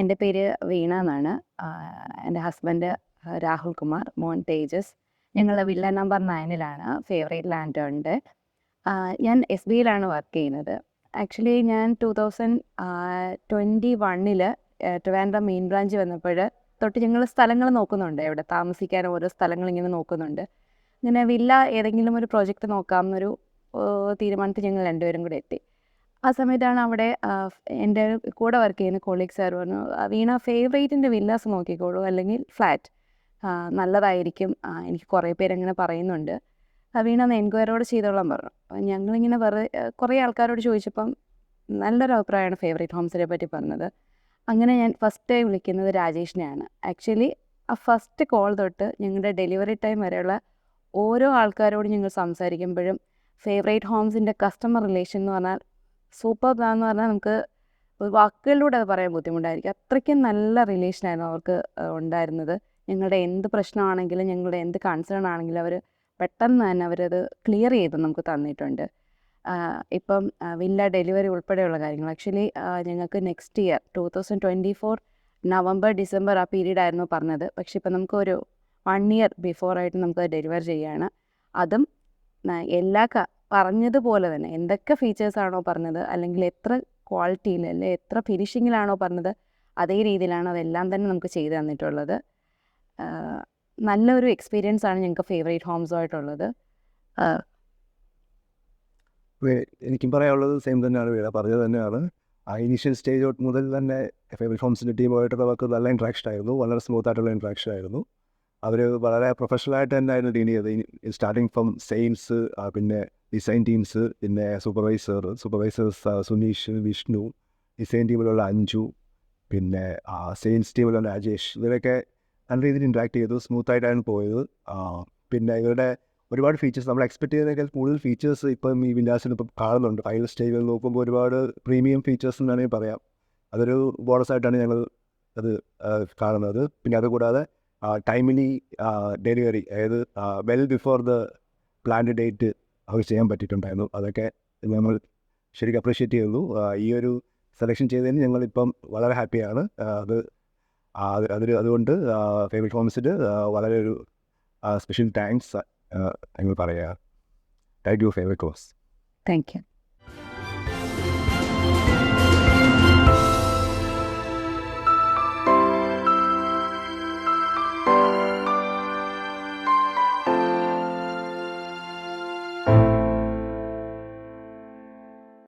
എൻ്റെ പേര് വീണ എന്നാണ്. എൻ്റെ ഹസ്ബൻഡ് രാഹുൽ കുമാർ, മോൻ തേജസ്. ഞങ്ങൾ വില്ല നമ്പർ 9-ലാണ്, ഫേവറേറ്റ് ലാൻഡ്ണ്ട്. ഞാൻ SBIയിലാണ് വർക്ക് ചെയ്യുന്നത്. ആക്ച്വലി ഞാൻ 2021 ട്രിവാൻഡ്രം മെയിൻ ബ്രാഞ്ച് വന്നപ്പോൾ തൊട്ട് ഞങ്ങൾ സ്ഥലങ്ങൾ നോക്കുന്നുണ്ട്, എവിടെ താമസിക്കാൻ ഓരോ സ്ഥലങ്ങൾ ഇങ്ങനെ നോക്കുന്നുണ്ട്. ഇങ്ങനെ വില്ല ഏതെങ്കിലും ഒരു പ്രോജക്റ്റ് നോക്കാം എന്നൊരു തീരുമാനത്തിൽ ഞങ്ങൾ രണ്ടുപേരും കൂടെ എത്തി. ആ സമയത്താണ് അവിടെ എൻ്റെ കൂടെ വർക്ക് ചെയ്യുന്ന കൊളീഗ് സാർ പറഞ്ഞു, വീണ ഫേവറേറ്റിൻ്റെ വില്ലാസ് നോക്കിക്കോളൂ, അല്ലെങ്കിൽ ഫ്ലാറ്റ് നല്ലതായിരിക്കും, എനിക്ക് കുറേ പേരങ്ങനെ പറയുന്നുണ്ട്, വീണ ഒന്ന് എൻക്വയറിയോട് ചെയ്തോളാൻ പറഞ്ഞു. അപ്പം ഞങ്ങളിങ്ങനെ കുറേ ആൾക്കാരോട് ചോദിച്ചപ്പം നല്ലൊരു അഭിപ്രായമാണ് ഫേവറേറ്റ് ഹോംസിനെ പറ്റി പറഞ്ഞത്. അങ്ങനെ ഞാൻ ഫസ്റ്റ് വിളിക്കുന്നത് രാജേഷിനെയാണ്. ആക്ച്വലി ആ ഫസ്റ്റ് കോൾ തൊട്ട് ഞങ്ങളുടെ ഡെലിവറി ടൈം വരെയുള്ള ഓരോ ആൾക്കാരോടും ഞങ്ങൾ സംസാരിക്കുമ്പോഴും ഫേവറേറ്റ് ഹോംസിൻ്റെ കസ്റ്റമർ റിലേഷൻ എന്ന് പറഞ്ഞാൽ സൂപ്പർബാന്ന് പറഞ്ഞാൽ നമുക്ക് വാക്കുകളിലൂടെ അത് പറയാൻ ബുദ്ധിമുട്ടായിരിക്കും. അത്രയ്ക്കും നല്ല റിലേഷനായിരുന്നു അവർക്ക് ഉണ്ടായിരുന്നത്. ഞങ്ങളുടെ എന്ത് പ്രശ്നമാണെങ്കിലും ഞങ്ങളുടെ എന്ത് കൺസേൺ ആണെങ്കിലും അവർ പെട്ടെന്ന് തന്നെ അവരത് ക്ലിയർ ചെയ്ത് നമുക്ക് തന്നിട്ടുണ്ട്. ഇപ്പം വില്ല ഡെലിവറി ഉൾപ്പെടെയുള്ള കാര്യങ്ങൾ ആക്ച്വലി ഞങ്ങൾക്ക് നെക്സ്റ്റ് ഇയർ 2024 നവംബർ ഡിസംബർ ആ പീരീഡായിരുന്നു പറഞ്ഞത്. പക്ഷേ ഇപ്പം നമുക്കൊരു 1 ഇയർ ബിഫോറായിട്ട് നമുക്ക് ഡെലിവർ ചെയ്യുകയാണ്. അതും എല്ലാ പറഞ്ഞതുപോലെ തന്നെ എന്തൊക്കെ ഫീച്ചേഴ്സാണോ പറഞ്ഞത്, അല്ലെങ്കിൽ എത്ര ക്വാളിറ്റിയിൽ അല്ലെ എത്ര ഫിനിഷിങ്ങിലാണോ പറഞ്ഞത്, അതേ രീതിയിലാണ് അതെല്ലാം തന്നെ നമുക്ക് ചെയ്തു തന്നിട്ടുള്ളത്. നല്ലൊരു എക്സ്പീരിയൻസ് ആണ് ഞങ്ങൾക്ക് ഫേവറേറ്റ് ഹോംസുമായിട്ടുള്ളത്. എനിക്കും പറയാനുള്ളത് സെയിം തന്നെയാണ്, വീണ പറഞ്ഞത് തന്നെയാണ്. ആ ഇനീഷ്യൽ സ്റ്റേജ് മുതൽ തന്നെ ഫേവറേറ്റ് ഹോംസിൻ്റെ ടീമുമായിട്ട് നമുക്ക് നല്ല ഇൻട്രാക്ഷൻ ആയിരുന്നു, വളരെ സ്മൂത്ത് ആയിട്ടുള്ള ഇൻട്രാക്ഷൻ ആയിരുന്നു. അവർ വളരെ പ്രൊഫഷണലായിട്ട് തന്നെയായിരുന്നു ഡീൽ ചെയ്തത്. സ്റ്റാർട്ടിങ് ഫ്രം സെയിൽസ്, പിന്നെ ഡിസൈൻ ടീംസ്, പിന്നെ സൂപ്പർവൈസേഴ്സ് സുനീഷ്, വിഷ്ണു, ഡിസൈൻ ടീമിലുള്ള അഞ്ജു, പിന്നെ സെയിൽസ് ടീമിലുള്ള രാജേഷ്, ഇവരൊക്കെ നല്ല രീതിയിൽ ഇൻട്രാക്ട് ചെയ്തു, സ്മൂത്തായിട്ടാണ് പോയത്. പിന്നെ ഇവരുടെ ഒരുപാട് ഫീച്ചേഴ്സ് നമ്മൾ എക്സ്പെക്ട് ചെയ്യുന്നതിനേക്കാൾ കൂടുതൽ ഫീച്ചേഴ്സ് ഇപ്പം ഈ വില്ലാസിന് ഇപ്പം കാണുന്നുണ്ട്. ഫൈനൽ സ്റ്റേജിൽ നോക്കുമ്പോൾ ഒരുപാട് പ്രീമിയം ഫീച്ചേഴ്സ് എന്ന് വേണമെങ്കിൽ പറയാം. അതൊരു ബോണസായിട്ടാണ് ഞങ്ങൾ അത് കാണുന്നത്. പിന്നെ അതുകൂടാതെ ടൈമിലി ഡെലിവറി, അതായത് well before the planned date അവർ ചെയ്യാൻ പറ്റിയിട്ടുണ്ടായിരുന്നു. അതൊക്കെ നമ്മൾ ശരിക്കും അപ്രീഷിയേറ്റ് ചെയ്യുന്നു. ഈ ഒരു സെലക്ഷൻ ചെയ്തതിന് ഞങ്ങളിപ്പം വളരെ ഹാപ്പിയാണ്. അതുകൊണ്ട് ഫേവറേറ്റ് ഹോംസിന് വളരെ ഒരു സ്പെഷ്യൽ താങ്ക്സ് ഞങ്ങൾ പറയുക. Thank you favourite Holmes. Thank you.